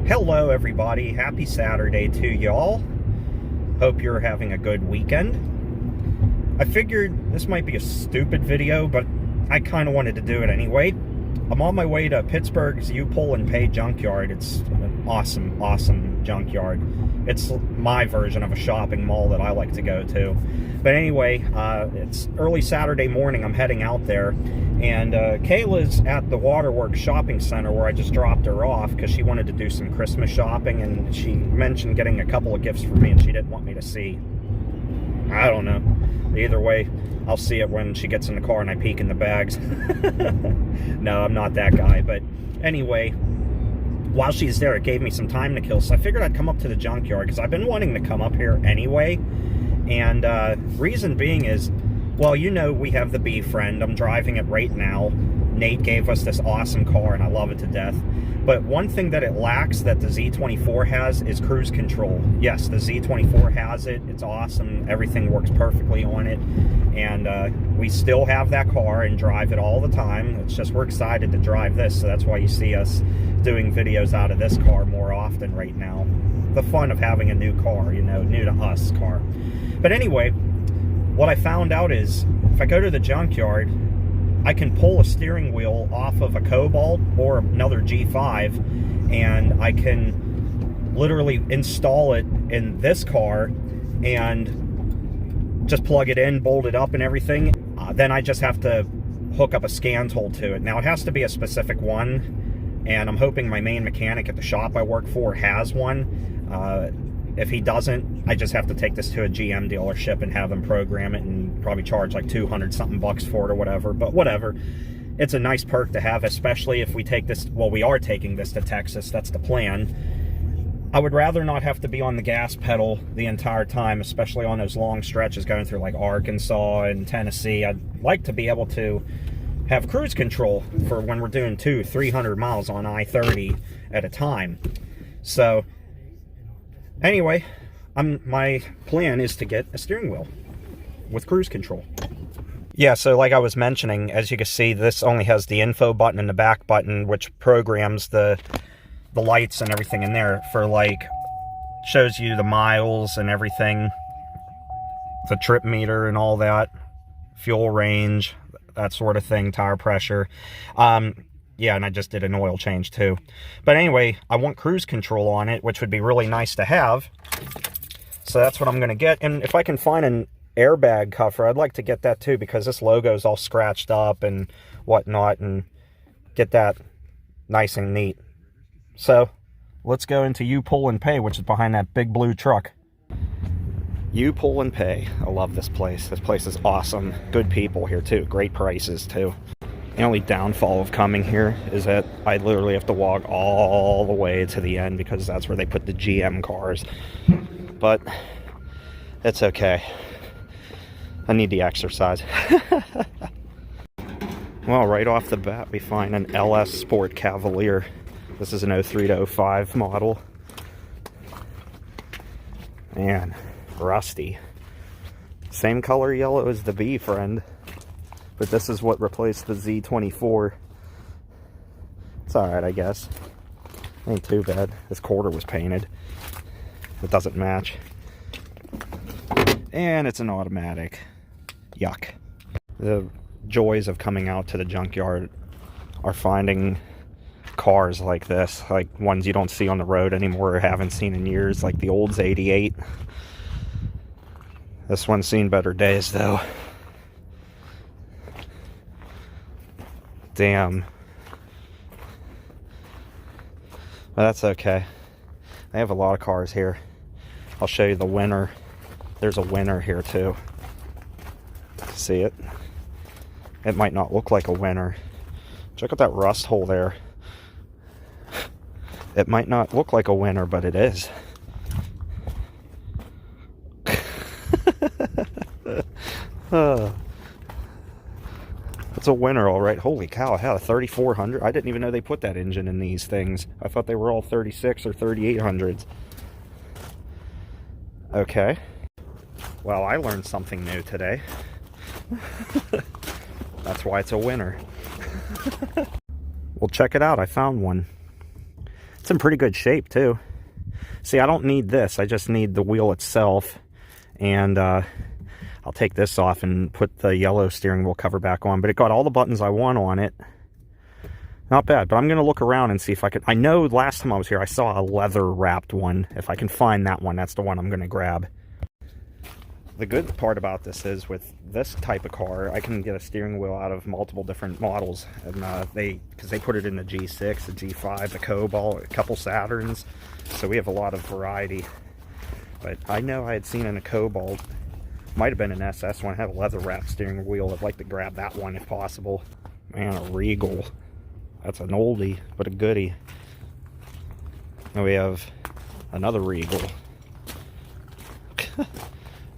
Hello everybody, happy Saturday to y'all. Hope you're having a good weekend. I figured this might be a stupid video, but I kind of wanted to do it anyway. I'm on my way to Pittsburgh's Pull and Pay Junkyard. It's an awesome junkyard. It's my version of a shopping mall that I like to go to. But anyway, it's early Saturday morning. I'm heading out there, and Kayla's at the Waterworks Shopping Center where I just dropped her off because she wanted to do some Christmas shopping, and she mentioned getting a couple of gifts for me, and she didn't want me to see. I don't know. Either way, I'll see it when she gets in the car and I peek in the bags. No, I'm not that guy. But anyway, while she's there, it gave me some time to kill, so I figured I'd come up to the junkyard because I've been wanting to come up here anyway. And reason being is, well, you know, we have the B friend. I'm driving it right now. Nate gave us this awesome car and I love it to death. But one thing that it lacks that the Z24 has is cruise control. Yes, the Z24 has it. It's awesome. Everything works perfectly on it. And we still have that car and drive it all the time. It's just we're excited to drive this. So that's why you see us doing videos out of this car more often right now. The fun of having a new car, you know, new to us car. But anyway, what I found out is if I go to the junkyard, I can pull a steering wheel off of a Cobalt or another G5, and I can literally install it in this car and just plug it in, bolt it up and everything. Then I just have to hook up a scan tool to it. Now it has to be a specific one, and I'm hoping my main mechanic at the shop I work for has one. If he doesn't, I just have to take this to a GM dealership and have them program it and probably charge like 200 something bucks for it or whatever. But whatever, it's a nice perk to have, especially if we take this, well, we are taking this to Texas. That's the plan. I would rather not have to be on the gas pedal the entire time, especially on those long stretches going through like Arkansas and Tennessee. I'd like to be able to have cruise control for when we're doing 200-300 miles on I-30 at a time. So anyway, my plan is to get a steering wheel with cruise control. Yeah, so like I was mentioning, as you can see, this only has the info button and the back button, which programs the lights and everything in there for, like, shows you the miles and everything, the trip meter and all that, fuel range, that sort of thing, tire pressure. Yeah, and I just did an oil change too. But anyway, I want cruise control on it, which would be really nice to have. So that's what I'm going to get. And if I can find an airbag cover, I'd like to get that too, because this logo is all scratched up and whatnot, and get that nice and neat. So let's go into Pull and Pay, which is behind that big blue truck. Pull and Pay. I love this place. This place is awesome. Good people here too. Great prices too. The only downfall of coming here is that I literally have to walk all the way to the end because that's where they put the GM cars. But it's okay. I need the exercise. Well, right off the bat, we find an LS Sport Cavalier. This is an 03 to 05 model. Man, rusty. Same color yellow as the B friend. But this is what replaced the Z24. It's alright, I guess. Ain't too bad. This quarter was painted. It doesn't match. And it's an automatic. Yuck. The joys of coming out to the junkyard are finding cars like this. Like ones you don't see on the road anymore or haven't seen in years. Like the Olds 88. This one's seen better days though. Damn. Well, that's okay. They have a lot of cars here. I'll show you the winner. There's a winner here too. See it? It might not look like a winner. Check out that rust hole there. It might not look like a winner, but it is. It's a winner, all right. Holy cow, I had a 3400. I didn't even know they put that engine in these things. I thought they were all 36 or 3800s. Okay. Well, I learned something new today. That's why it's a winner. Well, check it out. I found one. It's in pretty good shape too. See, I don't need this. I just need the wheel itself. And I'll take this off and put the yellow steering wheel cover back on. But it got all the buttons I want on it. Not bad, but I'm going to look around and see if I can... I know last time I was here, I saw a leather-wrapped one. If I can find that one, that's the one I'm going to grab. The good part about this is, with this type of car, I can get a steering wheel out of multiple different models. And because they put it in the G6, the G5, the Cobalt, a couple Saturns. So we have a lot of variety. But I know I had seen in a Cobalt, might have been an SS one, had a leather-wrapped steering wheel. I'd like to grab that one if possible. Man, a Regal. That's an oldie, but a goodie. And we have another Regal.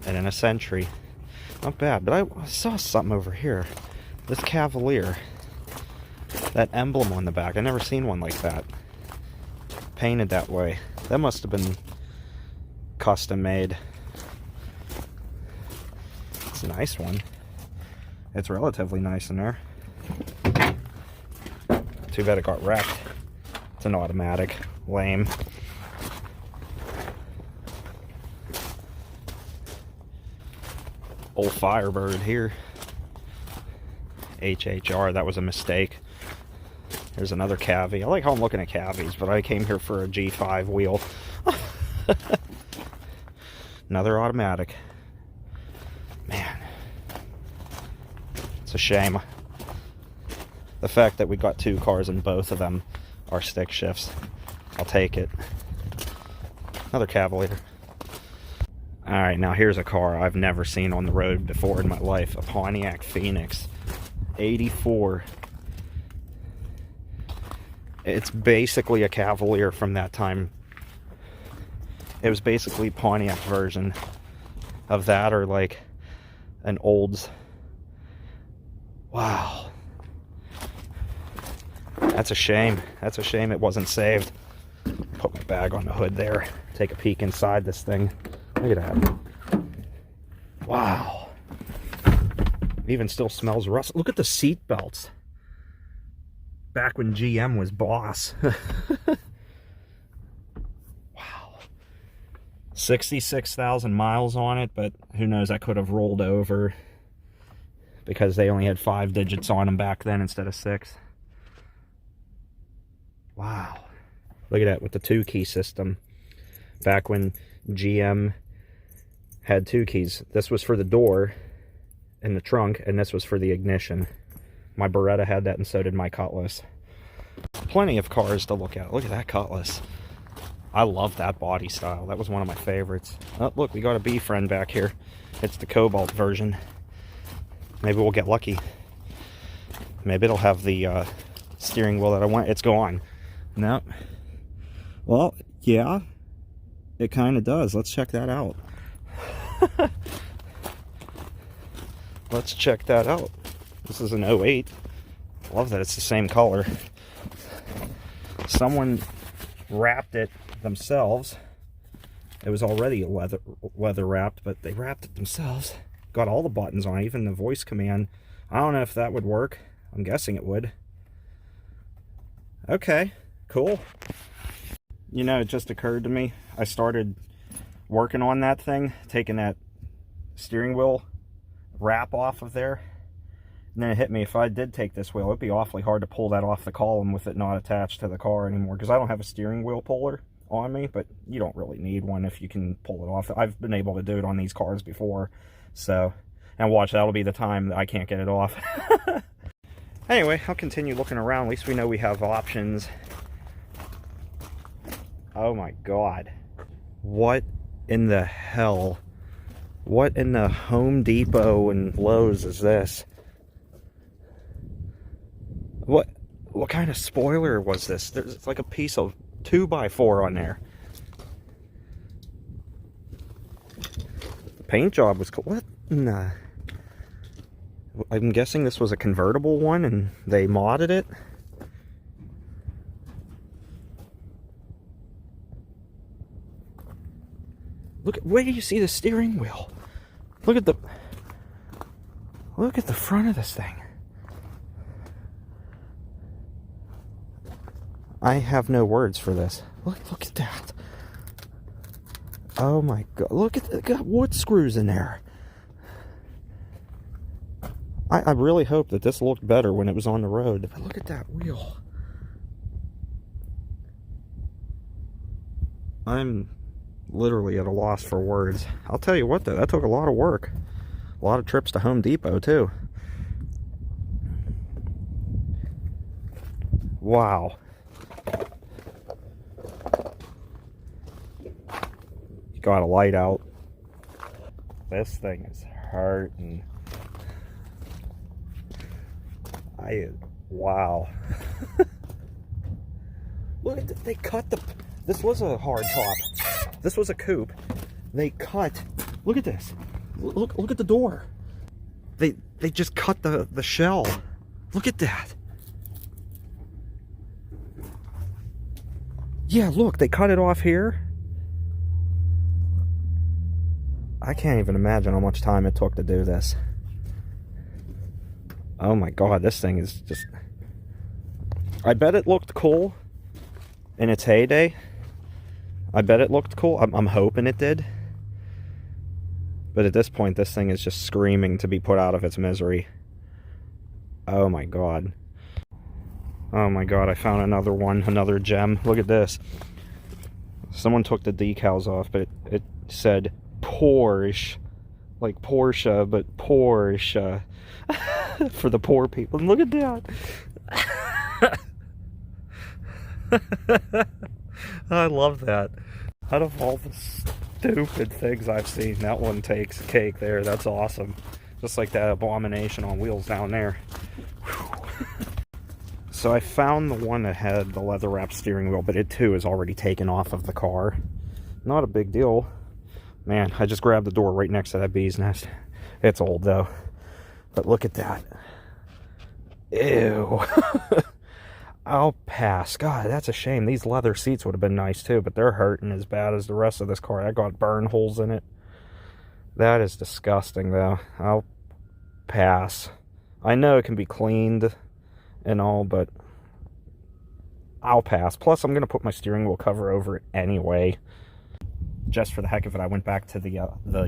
And then a Century. Not bad, but I saw something over here. This Cavalier. That emblem on the back. I never seen one like that. Painted that way. That must have been custom made. It's a nice one. It's relatively nice in there. Too bad it got wrecked. It's an automatic. Lame. Old Firebird here. HHR, that was a mistake. There's another Cavi. I like how I'm looking at Cavies, but I came here for a G5 wheel. Another automatic. Man. It's a shame. The fact that we got two cars and both of them are stick shifts. I'll take it. Another Cavalier. Alright, now here's a car I've never seen on the road before in my life. A Pontiac Phoenix. 84. It's basically a Cavalier from that time. It was basically Pontiac version of that, or like an Olds. Wow. That's a shame. That's a shame it wasn't saved. Put my bag on the hood there. Take a peek inside this thing. Look at that. Wow. It even still smells rust. Look at the seat belts. Back when GM was boss. Wow. 66,000 miles on it, but who knows, I could have rolled over because they only had 5 digits on them back then instead of 6. Wow. Look at that with the 2-key system. Back when GM had 2 keys. This was for the door and the trunk, and this was for the ignition. My Beretta had that, and so did my Cutlass. Plenty of cars to look at. Look at that Cutlass. I love that body style. That was one of my favorites. Oh, look, we got a B friend back here. It's the Cobalt version. Maybe we'll get lucky. Maybe it'll have the steering wheel that I want. It's gone. No. Well, yeah. It kind of does. Let's check that out. Let's check that out. This is an 08. Love that it's the same color. Someone wrapped it themselves. It was already leather wrapped, but they wrapped it themselves. Got all the buttons on it, even the voice command. I don't know if that would work. I'm guessing it would. Okay, cool. You know, it just occurred to me. I started working on that thing, taking that steering wheel wrap off of there. And then it hit me, if I did take this wheel, it'd be awfully hard to pull that off the column with it not attached to the car anymore, because I don't have a steering wheel puller on me, but you don't really need one if you can pull it off. I've been able to do it on these cars before, so, and watch, that'll be the time that I can't get it off. Anyway, I'll continue looking around. At least we know we have options. Oh my god. What in the hell? What in the Home Depot and Lowe's is this? What kind of spoiler was this? It's like a piece of 2x4 on there. The paint job was cool. What in the... I'm guessing this was a convertible one and they modded it. Look at, where do you see the steering wheel? Look at the front of this thing. I have no words for this. Look at that. Oh my god. Look at that. Got wood screws in there. I really hope that this looked better when it was on the road. But look at that wheel. I'm literally at a loss for words. I'll tell you what though, that took a lot of work. A lot of trips to Home Depot too. Wow. You got a light out. This thing is hurting. Wow. Look at they cut the, this was a hard top. This was a coupe. They cut, look at this. Look at the door. They just cut the shell. Look at that. Yeah, look, they cut it off here. I can't even imagine how much time it took to do this. Oh my god, this thing is just... I bet it looked cool in its heyday. I bet it looked cool. I'm hoping it did. But at this point, this thing is just screaming to be put out of its misery. Oh my god. Oh my god, I found another one, another gem. Look at this. Someone took the decals off, but it said Porsche. Like Porsche, but Porsche. For the poor people. And look at that. I love that. Out of all the stupid things I've seen, that one takes cake there. That's awesome. Just like that abomination on wheels down there. So I found the one that had the leather wrapped steering wheel, but it too is already taken off of the car. Not a big deal. Man, I just grabbed the door right next to that bee's nest. It's old though. But look at that. Ew. I'll pass. God, that's a shame. These leather seats would have been nice too, but they're hurting as bad as the rest of this car. I got burn holes in it. That is disgusting though. I'll pass. I know it can be cleaned and all, but I'll pass. Plus, I'm going to put my steering wheel cover over it anyway. Just for the heck of it, I went back to the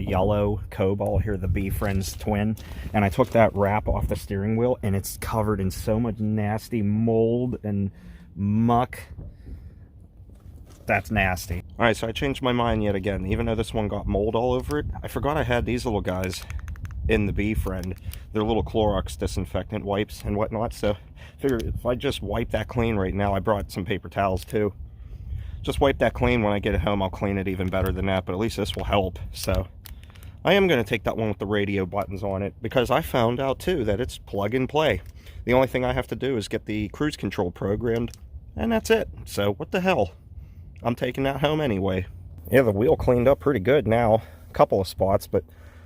yellow Cobalt here, the B Friends twin, and I took that wrap off the steering wheel, and it's covered in so much nasty mold and muck. That's nasty. All right, so I changed my mind yet again. Even though this one got mold all over it, I forgot I had these little guys in the B Friend. They're little Clorox disinfectant wipes and whatnot, so I figured if I just wipe that clean right now, I brought some paper towels too. Just wipe that clean. When I get it home, I'll clean it even better than that, but at least this will help. So I am going to take that one with the radio buttons on it, because I found out too that it's plug and play. The only thing I have to do is get the cruise control programmed, and that's it. So what the hell? I'm taking that home anyway. Yeah, the wheel cleaned up pretty good now. A couple of spots, but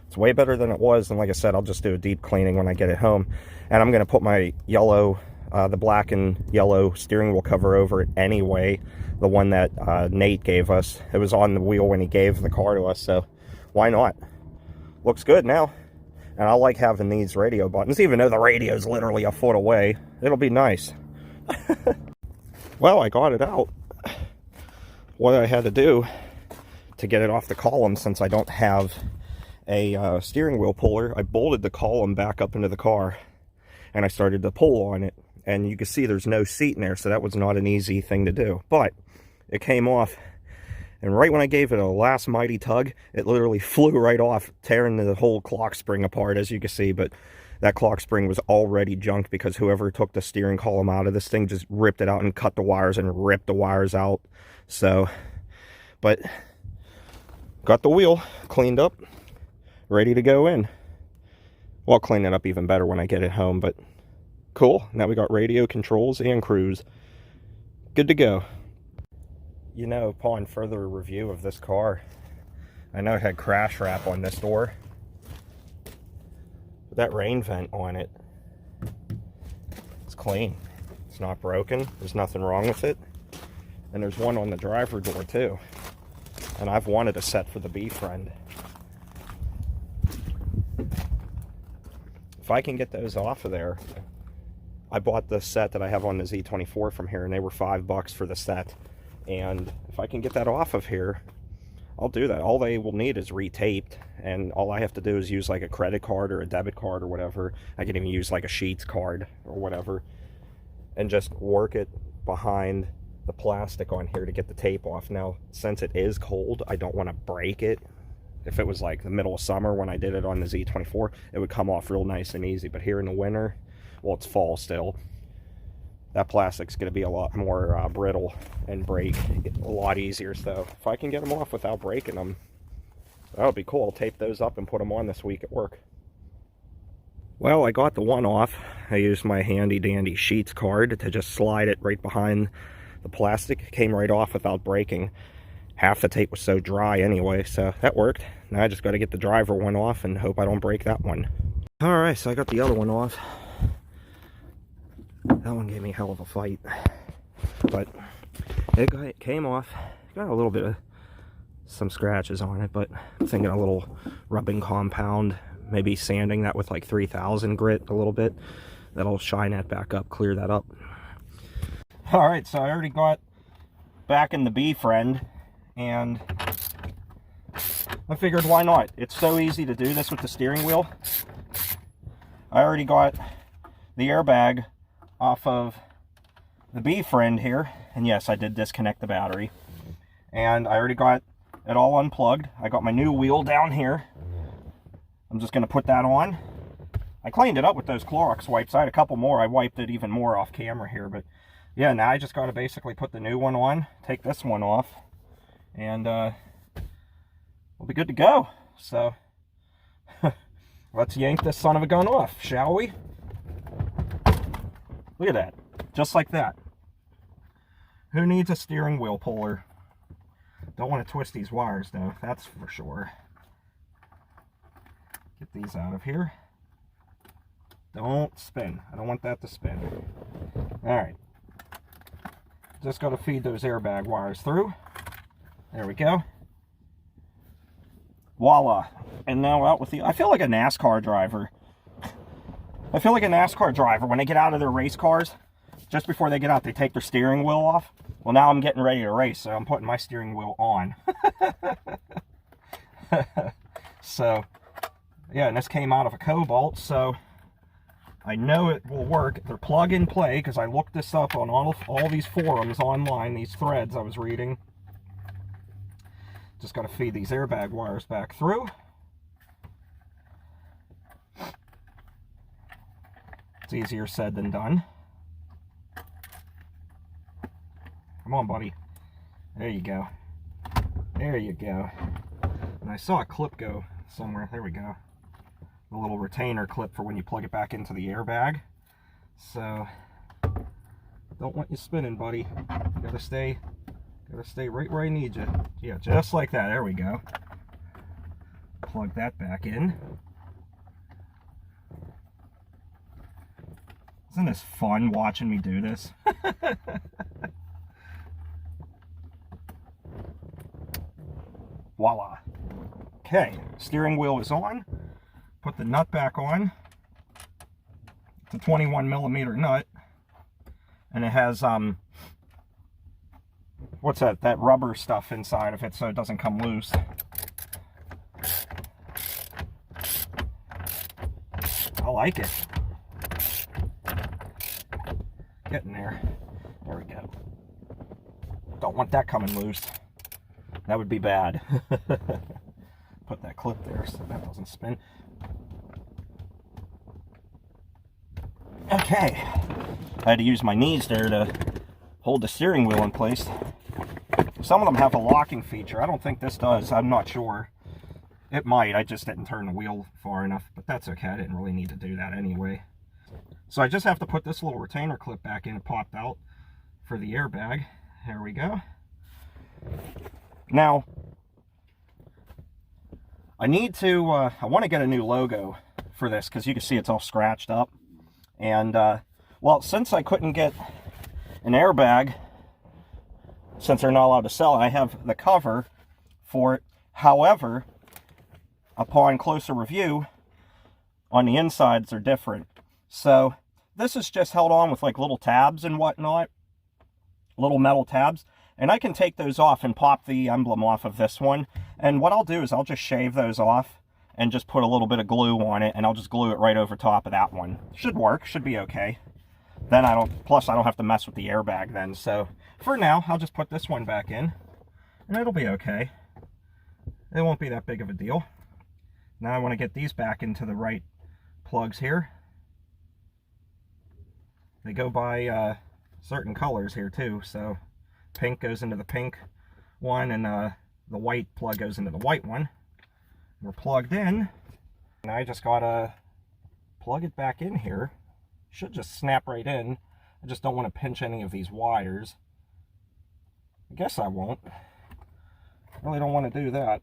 it's way better than it was. And like I said, I'll just do a deep cleaning when I get it home. And I'm going to put my yellow, the black and yellow steering wheel cover over it anyway. The one that Nate gave us. It was on the wheel when he gave the car to us, so why not? Looks good now. And I like having these radio buttons, even though the radio's literally a foot away. It'll be nice. Well, I got it out. What I had to do to get it off the column, since I don't have a steering wheel puller, I bolted the column back up into the car, and I started to pull on it. And you can see there's no seat in there, so that was not an easy thing to do. But it came off, and right when I gave it a last mighty tug, it literally flew right off, tearing the whole clock spring apart, as you can see. But that clock spring was already junk, because whoever took the steering column out of this thing just ripped it out and cut the wires and ripped the wires out. So, but got the wheel cleaned up, ready to go in. Well, I'll clean it up even better when I get it home, but cool. Now we got radio controls and cruise. Good to go. You know, upon further review of this car, I know it had crash wrap on this door, but that rain vent on it, it's clean. It's not broken. There's nothing wrong with it. And there's one on the driver door too. And I've wanted a set for the B Friend. If I can get those off of there, I bought the set that I have on the Z24 from here, and they were $5 for the set. And if I can get that off of here, I'll do that. All they will need is retaped, and all I have to do is use like a credit card or a debit card or whatever. I can even use like a Sheets card or whatever, and just work it behind the plastic on here to get the tape off. Now, since it is cold, I don't want to break it. If it was like the middle of summer when I did it on the Z24, it would come off real nice and easy. But here in the winter, well, it's fall still, that plastic's going to be a lot more brittle and break a lot easier. So if I can get them off without breaking them, that would be cool. I'll tape those up and put them on this week at work. Well, I got the one off. I used my handy dandy Sheets card to just slide it right behind the plastic. It came right off without breaking. Half the tape was so dry anyway, so that worked. Now I just got to get the driver one off and hope I don't break that one. Alright, so I got the other one off. That one gave me a hell of a fight, but it came off. Got a little bit of some scratches on it, but I'm thinking a little rubbing compound, maybe sanding that with like 3000 grit a little bit. That'll shine that back up, clear that up. Alright, so I already got back in the B-friend, and I figured why not? It's so easy to do this with the steering wheel. I already got the airbag off of the B-friend here, and yes, I did disconnect the battery, and I already got it all unplugged. I got my new wheel down here. I'm just going to put that on. I cleaned it up with those Clorox wipes. I had a couple more. I wiped it even more off camera here, but yeah, now I just got to basically put the new one on, take this one off, and we'll be good to go. So let's yank this son of a gun off, shall we? Look at that, just like that. Who needs a steering wheel puller? Don't want to twist these wires though, that's for sure. Get these out of here. Don't spin. I don't want that to spin. Alright. Just got to feed those airbag wires through. There we go. Voila. And now out with the... I feel like a NASCAR driver. I feel like a NASCAR driver when they get out of their race cars. Just before they get out, they take their steering wheel off. Well, now I'm getting ready to race, so I'm putting my steering wheel on. So, yeah, and this came out of a Cobalt, so I know it will work. They're plug and play, because I looked this up on all these forums online, these threads I was reading. Just got to feed these airbag wires back through. It's easier said than done. Come on, buddy. There you go. There you go. And I saw a clip go somewhere. There we go. The little retainer clip for when you plug it back into the airbag. So, don't want you spinning, buddy. You gotta stay right where I need you. Yeah, just like that. There we go. Plug that back in. Isn't this fun watching me do this? Voila. Okay, steering wheel is on. Put the nut back on. It's a 21mm nut. And it has, what's that? That rubber stuff inside of it so it doesn't come loose. I like it. Getting there. There we go. Don't want that coming loose. That would be bad. Put that clip there so that doesn't spin. Okay. I had to use my knees there to hold the steering wheel in place. Some of them have a locking feature. I don't think this does. I'm not sure. It might. I just didn't turn the wheel far enough. But that's okay. I didn't really need to do that anyway. So I just have to put this little retainer clip back in. It popped out for the airbag. There we go. Now, I need to, I want to get a new logo for this because you can see it's all scratched up. And, well, since I couldn't get an airbag, since they're not allowed to sell it, I have the cover for it. However, upon closer review, on the insides they're different. So, this is just held on with like little tabs and whatnot, little metal tabs, and I can take those off and pop the emblem off of this one. And what I'll do is I'll just shave those off and just put a little bit of glue on it, and I'll just glue it right over top of that one. Should work, should be okay. Then plus I don't have to mess with the airbag then. So for now, I'll just put this one back in, and it'll be okay. It won't be that big of a deal. Now I want to get these back into the right plugs here. They go by certain colors here too, so pink goes into the pink one, and the white plug goes into the white one. We're plugged in, and I just gotta plug it back in here. Should just snap right in. I just don't want to pinch any of these wires. I guess I won't. Really don't want to do that.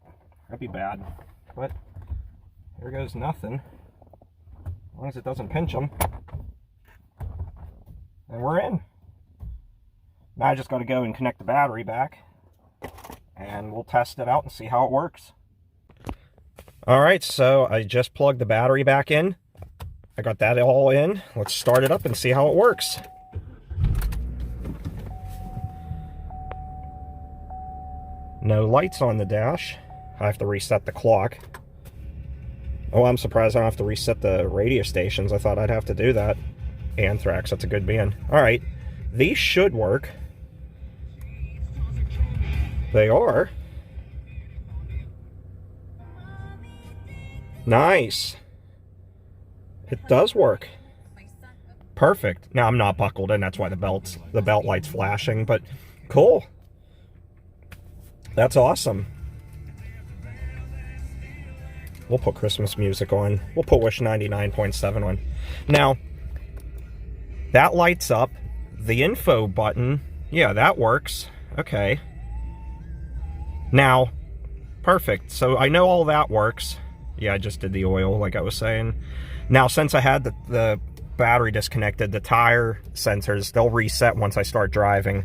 That'd be bad. But there goes nothing. As long as it doesn't pinch them. And we're in. Now I just got to go and connect the battery back, and we'll test it out and see how it works. Alright, so I just plugged the battery back in. I got that all in. Let's start it up and see how it works. No lights on the dash. I have to reset the clock. Oh, I'm surprised I don't have to reset the radio stations. I thought I'd have to do that. Anthrax, that's a good band. Alright, these should work. They are. Nice. It does work. Perfect. Now I'm not buckled in, that's why the belt light's flashing, but cool. That's awesome. We'll put Christmas music on. We'll put Wish 99.7 on. Now, that lights up. The info button, yeah, that works. Okay. Now, perfect. So I know all that works. Yeah, I just did the oil, like I was saying. Now, since I had the battery disconnected, the tire sensors, they'll reset once I start driving.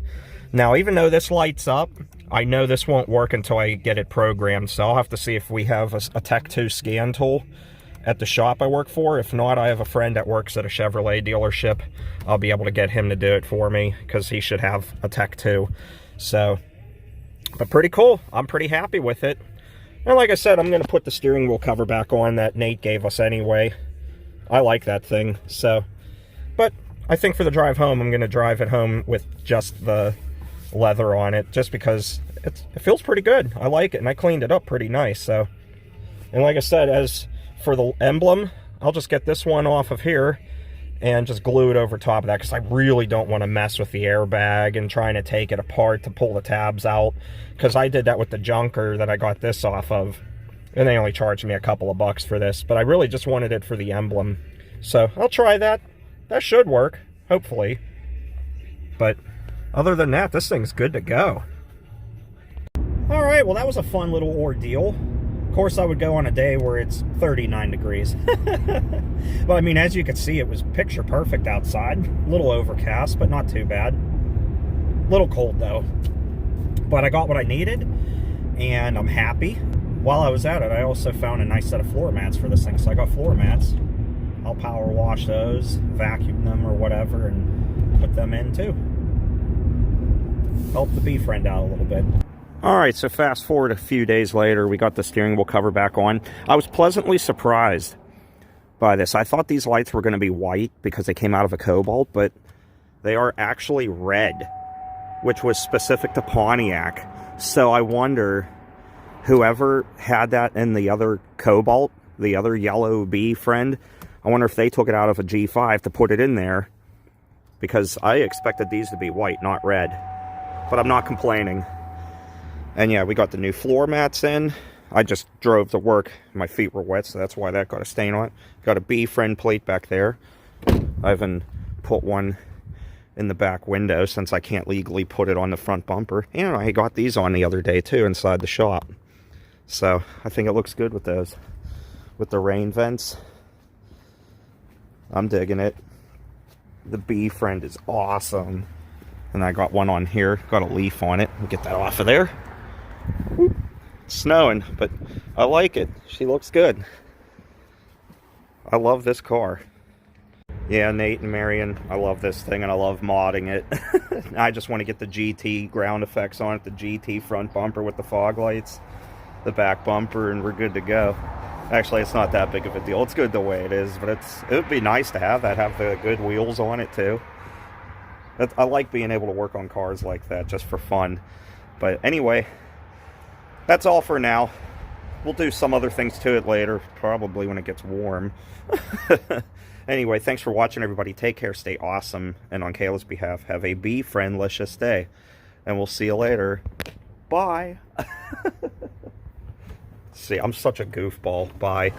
Now, even though this lights up, I know this won't work until I get it programmed, so I'll have to see if we have a Tech 2 scan tool at the shop I work for. If not, I have a friend that works at a Chevrolet dealership. I'll be able to get him to do it for me, because he should have a Tech 2. So, but pretty cool. I'm pretty happy with it. And like I said, I'm going to put the steering wheel cover back on that Nate gave us anyway. I like that thing, so. But I think for the drive home, I'm going to drive it home with just the leather on it, just because it feels pretty good. I like it, and I cleaned it up pretty nice, so. And like I said, as for the emblem, I'll just get this one off of here and just glue it over top of that, because I really don't want to mess with the airbag and trying to take it apart to pull the tabs out, because I did that with the junker that I got this off of, and they only charged me a couple of bucks for this, but I really just wanted it for the emblem. So I'll try that. That should work, hopefully. But other than that, this thing's good to go. Alright, well that was a fun little ordeal. Of course, I would go on a day where it's 39 degrees. But I mean, as you can see, it was picture perfect outside. A little overcast, but not too bad. A little cold though. But I got what I needed, and I'm happy. While I was at it, I also found a nice set of floor mats for this thing, so I got floor mats. I'll power wash those, vacuum them or whatever, and put them in too. Help the bee friend out a little bit. Alright, so fast forward a few days later, we got the steering wheel cover back on. I was pleasantly surprised by this. I thought these lights were going to be white because they came out of a Cobalt, but they are actually red, which was specific to Pontiac. So I wonder, whoever had that in the other Cobalt, the other yellow bee friend, I wonder if they took it out of a G5 to put it in there, because I expected these to be white, not red. But I'm not complaining. And yeah, we got the new floor mats in. I just drove to work. My feet were wet, so that's why that got a stain on it. Got a bee friend plate back there. I even put one in the back window since I can't legally put it on the front bumper. And I got these on the other day too inside the shop. So I think it looks good with those. With the rain vents. I'm digging it. The bee friend is awesome. And I got one on here. Got a leaf on it. We'll get that off of there. Whoop. It's snowing, but I like it. She looks good. I love this car. Yeah, Nate and Marion, I love this thing and I love modding it. I just want to get the GT ground effects on it, the GT front bumper with the fog lights, the back bumper, and we're good to go. Actually, it's not that big of a deal. It's good the way it is, but it would be nice to have that, have the good wheels on it too. I like being able to work on cars like that just for fun. But anyway, that's all for now. We'll do some other things to it later, probably when it gets warm. Anyway, thanks for watching, everybody. Take care, stay awesome, and on Kayla's behalf, have a be-friendlicious day. And we'll see you later. Bye. See, I'm such a goofball. Bye.